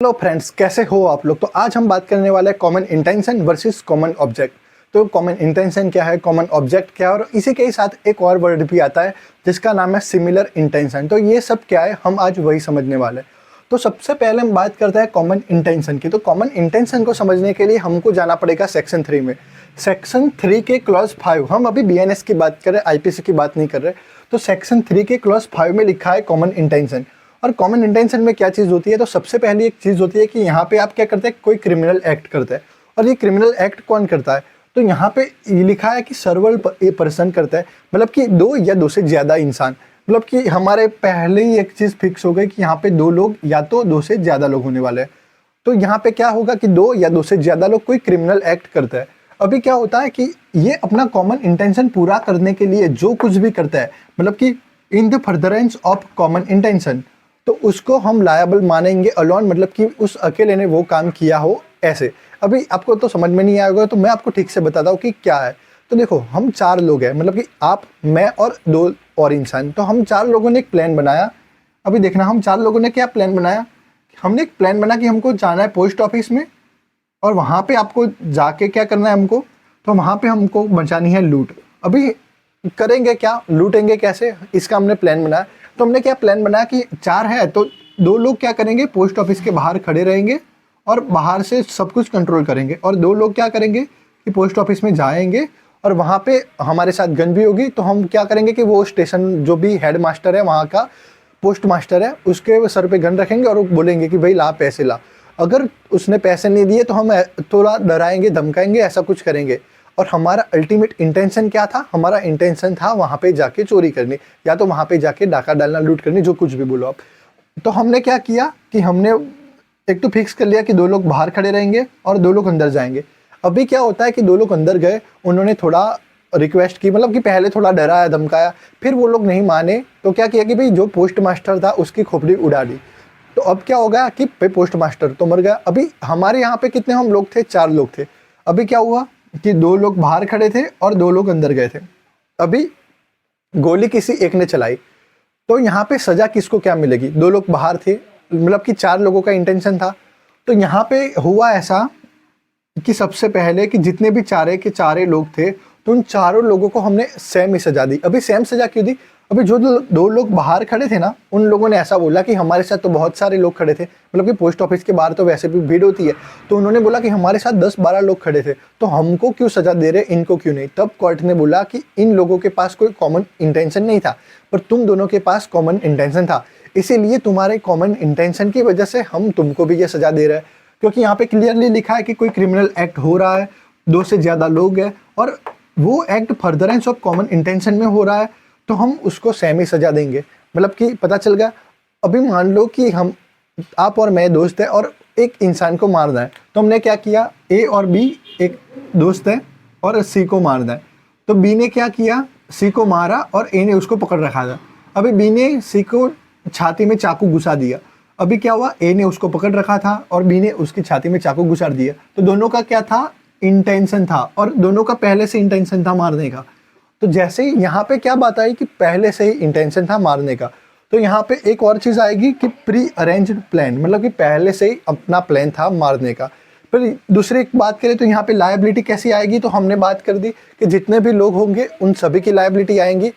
Hello friends, कैसे हो आप लोग। तो आज हम बात करने वाले हैं common intention versus common object. तो कॉमन इंटेंशन क्या है, कॉमन ऑब्जेक्ट क्या है, और इसी के साथ एक और वर्ड भी आता है जिसका नाम है सिमिलर इंटेंशन। तो ये सब क्या है, हम आज वही समझने वाले हैं। तो सबसे पहले हम बात करते हैं कॉमन इंटेंशन की। तो कॉमन इंटेंशन को समझने के लिए हमको जाना पड़ेगा सेक्शन 3 में। सेक्शन 3 के क्लॉज 5, हम अभी BNS की बात कर रहे हैं, IPC की बात नहीं कर रहे। तो सेक्शन 3 के क्लॉज 5 में लिखा है कॉमन इंटेंशन। और कॉमन इंटेंशन में क्या चीज़ होती है, तो सबसे पहली एक चीज़ होती है कि यहाँ पे आप क्या करते हैं, कोई क्रिमिनल एक्ट करते हैं। और ये क्रिमिनल एक्ट कौन करता है, तो यहाँ पे ये लिखा है कि सर्वल पर्सन करता है, मतलब कि दो या दो से ज़्यादा इंसान। मतलब कि हमारे पहले ही एक चीज़ फिक्स हो गई कि यहाँ पे दो लोग या तो दो से ज़्यादा लोग होने वाले हैं। तो यहाँ पे क्या होगा कि दो या दो से ज़्यादा लोग कोई क्रिमिनल एक्ट करता है। अभी क्या होता है कि ये अपना कॉमन इंटेंशन पूरा करने के लिए जो कुछ भी करता है, मतलब कि in the furtherance of common intention, तो उसको हम लायबल मानेंगे अलोन, मतलब कि उस अकेले ने वो काम किया हो ऐसे। अभी आपको तो समझ में नहीं आएगा, तो मैं आपको ठीक से बताता हूँ कि क्या है। तो देखो, हम 4 लोग हैं, मतलब कि आप, मैं और 2 और इंसान। तो हम 4 लोगों ने एक प्लान बनाया। अभी देखना, हम 4 लोगों ने क्या प्लान बनाया। हमने एक प्लान बना कि हमको जाना है पोस्ट ऑफिस में, और वहाँ पे आपको जाके क्या करना है हमको, तो वहाँ पे हमको बचानी है लूट। अभी करेंगे क्या, लूटेंगे कैसे, इसका हमने प्लान बनाया। तो हमने क्या प्लान बनाया कि 4 है तो 2 लोग क्या करेंगे, पोस्ट ऑफिस के बाहर खड़े रहेंगे और बाहर से सब कुछ कंट्रोल करेंगे, और 2 लोग क्या करेंगे कि पोस्ट ऑफिस में जाएंगे और वहाँ पे हमारे साथ गन भी होगी। तो हम क्या करेंगे कि वो स्टेशन जो भी हेड मास्टर है, वहाँ का पोस्ट मास्टर है, उसके सर पे गन रखेंगे और वो बोलेंगे कि भाई ला पैसे ला। अगर उसने पैसे नहीं दिए तो हम थोड़ा डराएंगे, धमकाएंगे, ऐसा कुछ करेंगे। और हमारा अल्टीमेट इंटेंशन क्या था, हमारा इंटेंशन था वहाँ पे जाके चोरी करनी, या तो वहाँ पे जाके डाका डालना, लूट करनी, जो कुछ भी बोलो आप। तो हमने क्या किया कि हमने एक तो फिक्स कर लिया कि 2 लोग बाहर खड़े रहेंगे और 2 लोग अंदर जाएंगे। अभी क्या होता है कि 2 लोग अंदर गए, उन्होंने थोड़ा रिक्वेस्ट की, मतलब कि पहले थोड़ा डराया धमकाया, फिर वो लोग नहीं माने तो क्या किया कि भाई जो पोस्ट मास्टर था उसकी खोपड़ी उड़ा दी। तो अब क्या हो गया कि भाई पोस्ट मास्टर तो मर गया। अभी हमारे यहाँ पे कितने हम लोग थे, 4 लोग थे। अभी क्या हुआ कि 2 लोग बाहर खड़े थे और 2 लोग अंदर गए थे। अभी गोली किसी एक ने चलाई, तो यहाँ पे सजा किसको क्या मिलेगी, 2 लोग बाहर थे, मतलब कि 4 लोगों का इंटेंशन था। तो यहाँ पे हुआ ऐसा कि सबसे पहले कि जितने भी चारे के चारे लोग थे, तो उन चारों लोगों को हमने सेम ही सजा दी। अभी सेम सजा क्यों दी, अभी जो 2 लोग बाहर खड़े थे ना, उन लोगों ने ऐसा बोला कि हमारे साथ तो बहुत सारे लोग खड़े थे, मतलब कि पोस्ट ऑफिस के बाहर तो वैसे भी भीड़ होती है। तो उन्होंने बोला कि हमारे साथ 10-12 लोग खड़े थे, तो हमको क्यों सजा दे रहे, इनको क्यों नहीं। तब कोर्ट ने बोला कि इन लोगों के पास कोई कॉमन इंटेंशन नहीं था, पर तुम दोनों के पास कॉमन इंटेंशन था, इसीलिए तुम्हारे कॉमन इंटेंशन की वजह से हम तुमको भी ये सजा दे रहे हैं। क्योंकि यहाँ पे क्लियरली लिखा है कि कोई क्रिमिनल एक्ट हो रहा है, 2 से ज़्यादा लोग हैं, और वो act furtherance of common intention में हो रहा है, तो हम उसको सेम ही सजा देंगे। मतलब कि पता चल गया। अभी मान लो कि हम, आप और मैं दोस्त है और एक इंसान को मारना है, तो हमने क्या किया, A और B एक दोस्त है और C को मारना है। तो B ने क्या किया, C को मारा और A ने उसको पकड़ रखा था। अभी B ने C को छाती में चाकू घुसा दिया। अभी क्या हुआ, A ने उसको पकड़ रखा था और B ने उसकी छाती में चाकू घुसा दिया। तो दोनों का क्या था, इंटेंशन था, और दोनों का पहले से इंटेंशन था मारने का। तो जैसे ही यहाँ पे क्या बात आई कि पहले से ही इंटेंशन था मारने का, तो यहाँ पे एक और चीज़ आएगी कि प्री अरेंज्ड प्लान, मतलब कि पहले से ही अपना प्लान था मारने का। फिर दूसरी एक बात करें तो यहाँ पे लायबिलिटी कैसी आएगी, तो हमने बात कर दी कि जितने भी लोग होंगे उन सभी की लायबिलिटी आएंगी।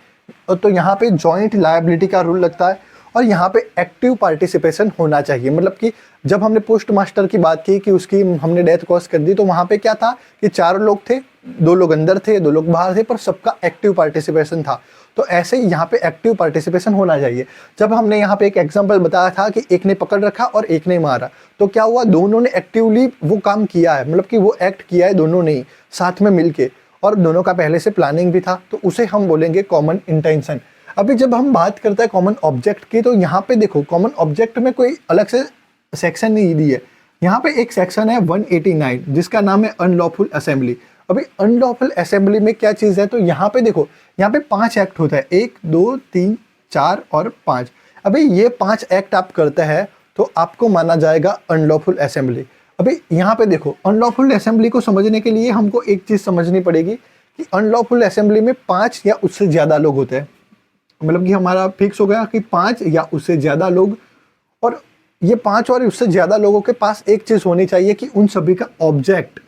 तो यहाँ पे जॉइंट लायबिलिटी का रूल लगता है, और यहाँ पे एक्टिव पार्टिसिपेशन होना चाहिए। मतलब कि जब हमने पोस्ट मास्टर की बात की कि उसकी हमने डेथ कॉज कर दी, तो वहाँ पे क्या था कि 4 लोग थे, 2 लोग अंदर थे, 2 लोग बाहर थे, पर सबका एक्टिव पार्टिसिपेशन था। तो ऐसे ही यहाँ पे एक्टिव पार्टिसिपेशन होना चाहिए। जब हमने यहाँ पे एक एग्जांपल बताया था कि एक ने पकड़ रखा और एक ने मारा, तो क्या हुआ, दोनों ने एक्टिवली वो काम किया है, मतलब कि वो एक्ट किया है दोनों ने ही साथ में मिलके, और दोनों का पहले से प्लानिंग भी था, तो उसे हम बोलेंगे कॉमन इंटेंशन। अभी जब हम बात करते हैं कॉमन ऑब्जेक्ट की, तो यहाँ पे देखो, कॉमन ऑब्जेक्ट में कोई अलग से सेक्शन नहीं दी है। यहाँ पे एक सेक्शन है 189 जिसका नाम है अनलॉफुल असेंबली। अभी अनलॉफुल असेंबली में क्या चीज़ है, तो यहाँ पे देखो, यहाँ पे 5 एक्ट होता है, 1 2 3 4 और 5। अभी ये 5 एक्ट आप करते हैं तो आपको माना जाएगा अनलॉफुल असेंबली। अभी यहाँ पे देखो, अनलॉफुल असेंबली को समझने के लिए हमको एक चीज़ समझनी पड़ेगी कि अनलॉफुल असेंबली में 5 या उससे ज़्यादा लोग होते हैं। मतलब कि हमारा फिक्स हो गया कि 5 या उससे ज़्यादा लोग, और ये 5 और उससे ज़्यादा लोगों के पास एक चीज़ होनी चाहिए कि उन सभी का ऑब्जेक्ट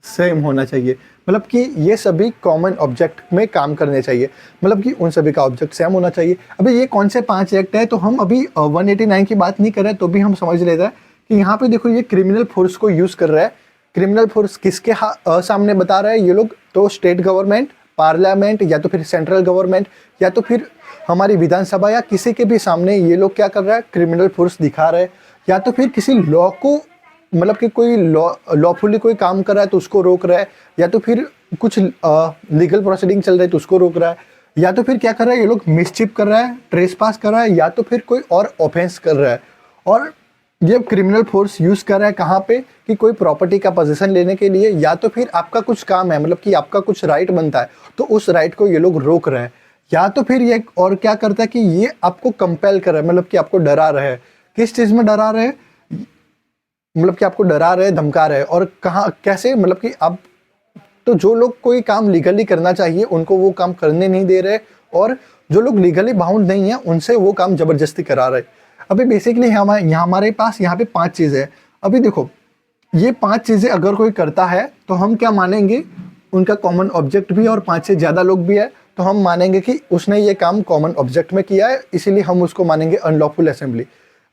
सेम होना चाहिए, मतलब कि ये सभी कॉमन ऑब्जेक्ट में काम करने चाहिए, मतलब कि उन सभी का ऑब्जेक्ट सेम होना चाहिए। अभी ये कौन से 5 एक्ट है, तो हम अभी 189 की बात नहीं कर रहे, तो भी हम समझ लेते हैं कि यहाँ पे देखो ये क्रिमिनल फोर्स को यूज़ कर रहा है। क्रिमिनल फोर्स किसके सामने बता रहा है ये लोग, तो स्टेट गवर्नमेंट, पार्लियामेंट, या तो फिर सेंट्रल गवर्नमेंट, या तो फिर हमारी विधानसभा, या किसी के भी सामने ये लोग क्या कर रहा है, क्रिमिनल फोर्स दिखा रहे हैं। या तो फिर किसी लॉ को, मतलब कि कोई लॉफुली कोई काम कर रहा है तो उसको रोक रहा है, या तो फिर कुछ लीगल प्रोसीडिंग चल रहा है तो उसको रोक रहा है, या तो फिर क्या कर रहा है ये लोग, मिसचिप कर रहा है, ट्रेसपास कर रहा है, या तो फिर कोई और ऑफेंस कर रहा है। और ये क्रिमिनल फोर्स यूज़ कर रहा है कहाँ पे, कि कोई प्रॉपर्टी का पोजीशन लेने के लिए, या तो फिर आपका कुछ काम है, मतलब कि आपका कुछ राइट बनता है तो उस राइट को ये लोग रोक रहे हैं। या तो फिर ये और क्या करता है कि ये आपको कंपेल कर रहा है, मतलब कि आपको डरा रहे हैं। किस चीज़ में डरा रहे हैं, मतलब कि आपको डरा रहे, धमका रहे, और कहाँ कैसे, मतलब कि आप, तो जो लोग कोई काम लीगली करना चाहिए उनको वो काम करने नहीं दे रहे, और जो लोग लीगली बाउंड नहीं है उनसे वो काम ज़बरदस्ती करा रहे। अभी बेसिकली हमारे पास यहाँ पे 5 चीज़ें हैं। अभी देखो ये 5 चीज़ें अगर कोई करता है तो हम क्या मानेंगे, उनका कॉमन ऑब्जेक्ट भी है और 5 से ज़्यादा लोग भी है, तो हम मानेंगे कि उसने ये काम कॉमन ऑब्जेक्ट में किया है, इसीलिए हम उसको मानेंगे अनलॉफुल असेंबली।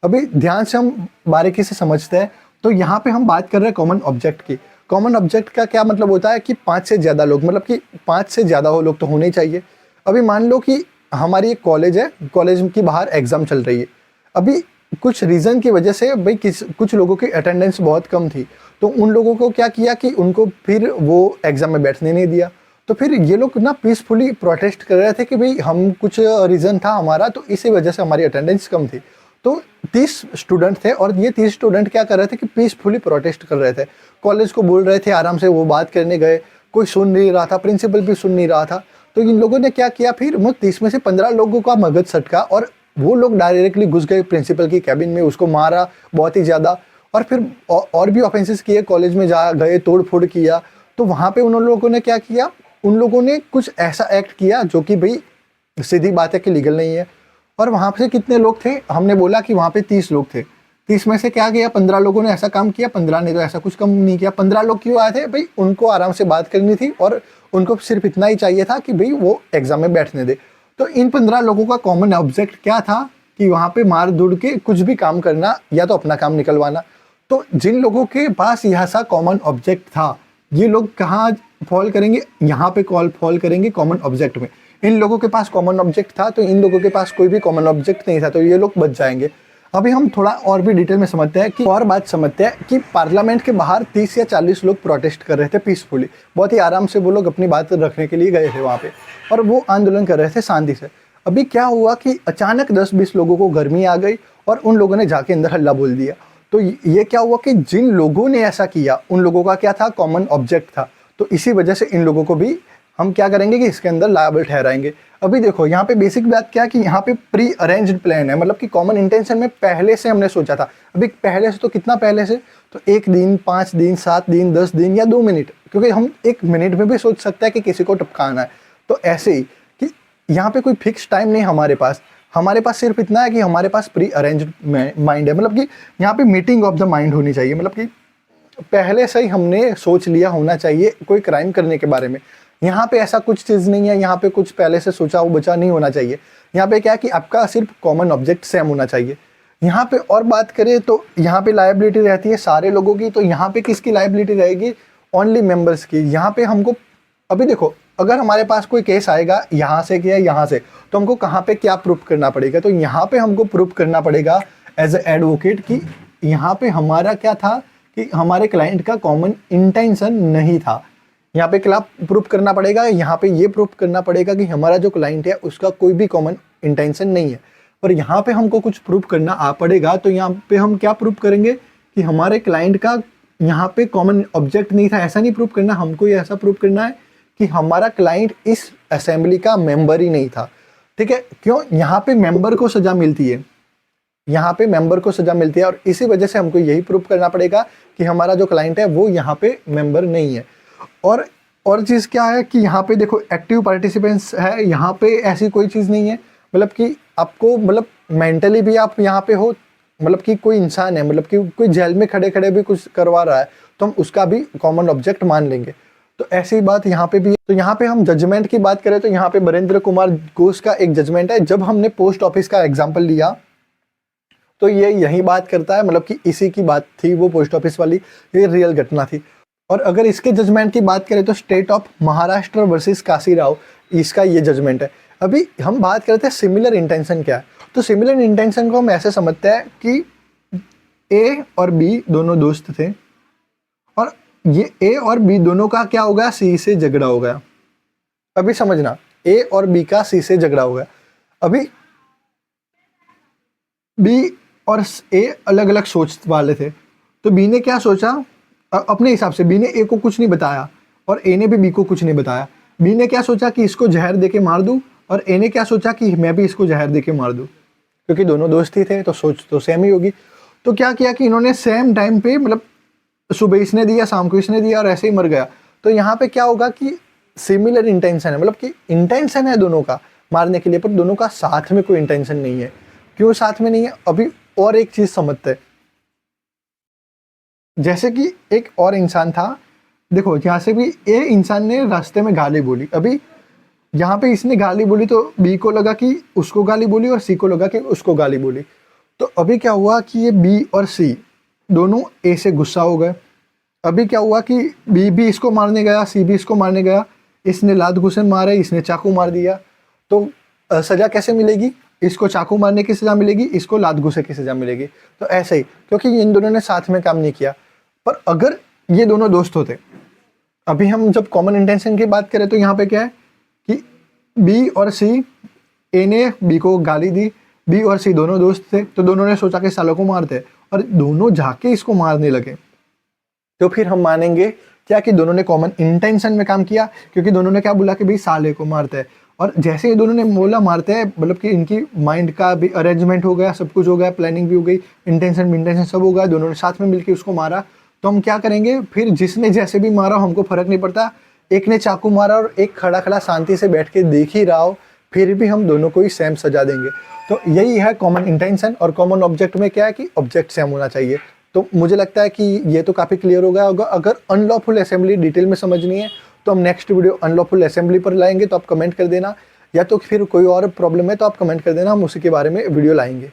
अभी ध्यान से हम बारीकी से समझते हैं, तो यहाँ पे हम बात कर रहे हैं कॉमन ऑब्जेक्ट की। कॉमन ऑब्जेक्ट का क्या मतलब होता है कि 5 से ज़्यादा लोग, मतलब कि 5 से ज़्यादा वो लोग तो होने ही चाहिए। अभी मान लो कि हमारी एक कॉलेज है, कॉलेज की बाहर एग्ज़ाम चल रही है। अभी कुछ रीज़न की वजह से भाई कुछ लोगों की अटेंडेंस बहुत कम थी, तो उन लोगों को क्या किया कि उनको फिर वो एग्ज़ाम में बैठने नहीं दिया। तो फिर ये लोग ना पीसफुली प्रोटेस्ट कर रहे थे कि भाई हम कुछ रीज़न था हमारा, तो इसी वजह से हमारी अटेंडेंस कम थी। तो 30 स्टूडेंट थे और ये 30 स्टूडेंट क्या कर रहे थे कि पीसफुली प्रोटेस्ट कर रहे थे, कॉलेज को बोल रहे थे, आराम से वो बात करने गए, कोई सुन नहीं रहा था, प्रिंसिपल भी सुन नहीं रहा था। तो इन लोगों ने क्या किया, फिर वो 30 में से 15 लोगों का मगज सटका और वो लोग डायरेक्टली घुस गए प्रिंसिपल की कैबिन में, उसको मारा बहुत ही ज़्यादा, और फिर और भी ऑफेंसेस किए, कॉलेज में जा गए, तोड़ फोड़ किया। तो वहाँ पे उन लोगों ने क्या किया, उन लोगों ने कुछ ऐसा एक्ट किया जो कि भाई सीधी बात है कि लीगल नहीं है। और वहाँ पे कितने लोग थे, हमने बोला कि वहाँ पे 30 लोग थे। 30 में से क्या किया, 15 लोगों ने ऐसा काम किया, 15 ने तो ऐसा कुछ कम नहीं किया। 15 लोग क्यों आए थे भाई, उनको आराम से बात करनी थी और उनको सिर्फ इतना ही चाहिए था कि भाई वो एग्जाम में बैठने दे। तो इन 15 लोगों का कॉमन ऑब्जेक्ट क्या था कि वहाँ पे मार दूड़ के कुछ भी काम करना या तो अपना काम निकलवाना। तो जिन लोगों के पास यह सा कॉमन ऑब्जेक्ट था, ये लोग कहाँ फॉल करेंगे, यहाँ पे फॉल करेंगे कॉमन ऑब्जेक्ट में। इन लोगों के पास कॉमन ऑब्जेक्ट था, तो इन लोगों के पास कोई भी कॉमन ऑब्जेक्ट नहीं था, तो ये लोग बच जाएंगे। अभी हम थोड़ा और भी डिटेल में समझते हैं कि और बात समझते हैं कि पार्लियामेंट के बाहर 30 या 40 लोग प्रोटेस्ट कर रहे थे पीसफुली, बहुत ही आराम से वो लोग अपनी बात रखने के लिए गए थे वहाँ पे, और वो आंदोलन कर रहे थे शांति से। अभी क्या हुआ कि अचानक 10-20 लोगों को गर्मी आ गई और उन लोगों ने जाके अंदर हल्ला बोल दिया। तो ये क्या हुआ कि जिन लोगों ने ऐसा किया उन लोगों का क्या था, कॉमन ऑब्जेक्ट था, तो इसी वजह से इन लोगों को भी हम क्या करेंगे कि इसके अंदर लायबल ठहराएंगे। अभी देखो यहाँ पे बेसिक बात क्या है कि यहाँ पे प्री अरेंज्ड प्लान है, मतलब कि कॉमन इंटेंशन में पहले से हमने सोचा था। अभी पहले से तो कितना पहले से, तो 1 दिन, 5 दिन, 7 दिन, 10 दिन या 2 मिनट, क्योंकि हम 1 मिनट में भी सोच सकते हैं कि किसी को टपकाना है। तो ऐसे ही कि यहाँ पे कोई फिक्स टाइम नहीं हमारे पास सिर्फ इतना है कि हमारे पास प्री अरेंज्ड माइंड है, मतलब कि यहाँ पे मीटिंग ऑफ द माइंड होनी चाहिए, मतलब कि पहले से ही हमने सोच लिया होना चाहिए कोई क्राइम करने के बारे में। यहाँ पे ऐसा कुछ चीज़ नहीं है, यहाँ पे कुछ पहले से सोचा वो बचा नहीं होना चाहिए। यहाँ पे क्या है कि आपका सिर्फ कॉमन ऑब्जेक्ट सेम होना चाहिए। यहाँ पे और बात करें तो यहाँ पे लायबिलिटी रहती है सारे लोगों की, तो यहाँ पे किसकी लायबिलिटी रहेगी, ओनली मेंबर्स की। यहाँ पे हमको अभी देखो, अगर हमारे पास कोई केस आएगा यहाँ से या यहाँ से, तो हमको कहाँ पे क्या प्रूफ करना पड़ेगा, तो यहाँ पे हमको प्रूफ करना पड़ेगा एज ए एडवोकेट कि यहाँ पे हमारा क्या था कि हमारे क्लाइंट का कॉमन इंटेंशन नहीं था। यहाँ पे क्या प्रूफ करना पड़ेगा, यहाँ पे ये प्रूफ करना पड़ेगा कि हमारा जो क्लाइंट है उसका कोई भी कॉमन इंटेंशन नहीं है। पर यहाँ पे हमको कुछ प्रूफ करना पड़ेगा, तो यहाँ पे हम क्या प्रूफ करेंगे कि हमारे क्लाइंट का यहाँ पे कॉमन ऑब्जेक्ट नहीं था। ऐसा नहीं प्रूफ करना, हमको ये ऐसा प्रूफ करना है कि हमारा क्लाइंट इस असेंबली का मेंबर ही नहीं था। ठीक है, क्यों, यहाँ पे मेंबर को सजा मिलती है, यहाँ पे मेंबर को सजा मिलती है, और इसी वजह से हमको यही प्रूफ करना पड़ेगा कि हमारा जो क्लाइंट है वो यहाँ पे मेंबर नहीं है। और चीज़ क्या है कि यहाँ पे देखो एक्टिव पार्टिसिपेंट्स है, यहाँ पे ऐसी कोई चीज़ नहीं है, मतलब कि आपको मतलब मेंटली भी आप यहाँ पे हो मतलब कि कोई इंसान है, मतलब कि कोई जेल में खड़े खड़े भी कुछ करवा रहा है तो हम उसका भी कॉमन ऑब्जेक्ट मान लेंगे। तो ऐसी बात यहाँ पे भी है। तो यहाँ पे हम जजमेंट की बात करें तो यहाँ पे बरेंद्र कुमार घोष का एक जजमेंट है। जब हमने पोस्ट ऑफिस का एग्जाम्पल लिया तो ये यही बात करता है, मतलब कि इसी की बात थी वो पोस्ट ऑफिस वाली, ये रियल घटना थी। और अगर इसके जजमेंट की बात करें तो state of Maharashtra versus Kashi Rao, इसका ये जजमेंट है। अभी हम बात करते हैं सिमिलर इंटेंशन क्या है। तो सिमिलर इंटेंशन को हम ऐसे समझते हैं कि ए और बी दोनों दोस्त थे और ये ए और बी दोनों का क्या हो गया, सी से झगड़ा हो गया। अभी समझना, ए और बी का सी से झगड़ा हो गया। अभी बी और ए अलग अलग सोच वाले थे, तो बी ने क्या सोचा, अपने हिसाब से बी ने ए को कुछ नहीं बताया और ए ने भी बी को कुछ नहीं बताया। बी ने क्या सोचा कि इसको जहर देके मार दूं और ए ने क्या सोचा कि मैं भी इसको जहर देके मार दूं, क्योंकि दोनों दोस्त ही थे तो सोच तो सेम ही होगी। तो क्या किया कि इन्होंने सेम टाइम पे, मतलब सुबह इसने दिया शाम को इसने दिया और ऐसे ही मर गया। तो यहाँ पे क्या होगा कि सिमिलर इंटेंशन है, मतलब कि इंटेंशन है दोनों का मारने के लिए, पर दोनों का साथ में कोई इंटेंशन नहीं है। क्यों साथ में नहीं है, अभी और एक चीज समझते हैं। जैसे कि एक और इंसान था, देखो यहाँ से भी ए इंसान ने रास्ते में गाली बोली। अभी यहाँ पे इसने गाली बोली तो बी को लगा कि उसको गाली बोली और सी को लगा कि उसको गाली बोली। तो अभी क्या हुआ कि ये बी और सी दोनों ए से गुस्सा हो गए। अभी क्या हुआ कि बी भी इसको मारने गया, सी भी इसको मारने गया। इसने लात घुसन मारे, इसने चाकू मार दिया। तो सजा कैसे मिलेगी, इसको चाकू मारने की सजा मिलेगी, इसको लात घुसे की सजा मिलेगी। तो ऐसे ही, क्योंकि इन दोनों ने साथ में काम नहीं किया। पर अगर ये दोनों दोस्त होते, अभी हम जब कॉमन इंटेंशन की बात करें तो यहाँ पे क्या है कि बी और सी, ए ने बी को गाली दी, बी और सी दोनों दोस्त थे तो दोनों ने सोचा कि सालों को मारते और दोनों जाके इसको मारने लगे। तो फिर हम मानेंगे क्या कि दोनों ने कॉमन इंटेंशन में काम किया, क्योंकि दोनों ने क्या बोला कि भाई साले को मारते हैं। और जैसे ही दोनों ने बोला मारते हैं, मतलब कि इनकी माइंड का भी अरेंजमेंट हो गया, सब कुछ हो गया, प्लानिंग भी हो गई, इंटेंशन सब हो गया, दोनों ने साथ में मिलकर उसको मारा। तो हम क्या करेंगे फिर, जिसने जैसे भी मारा हमको फर्क नहीं पड़ता, एक ने चाकू मारा और एक खड़ा खड़ा शांति से बैठ के देख ही रहा हो, फिर भी हम दोनों को ही सेम सजा देंगे। तो यही है कॉमन इंटेंशन। और कॉमन ऑब्जेक्ट में क्या है कि ऑब्जेक्ट सेम होना चाहिए। तो मुझे लगता है कि ये तो काफ़ी क्लियर हो गया होगा। अगर अनलॉफुल असेंबली डिटेल में समझनी है तो हम नेक्स्ट वीडियो अनलॉफुल असेंबली पर लाएंगे, तो आप कमेंट कर देना, या तो फिर कोई और प्रॉब्लम है तो आप कमेंट कर देना, हम उसी के बारे में वीडियो लाएंगे।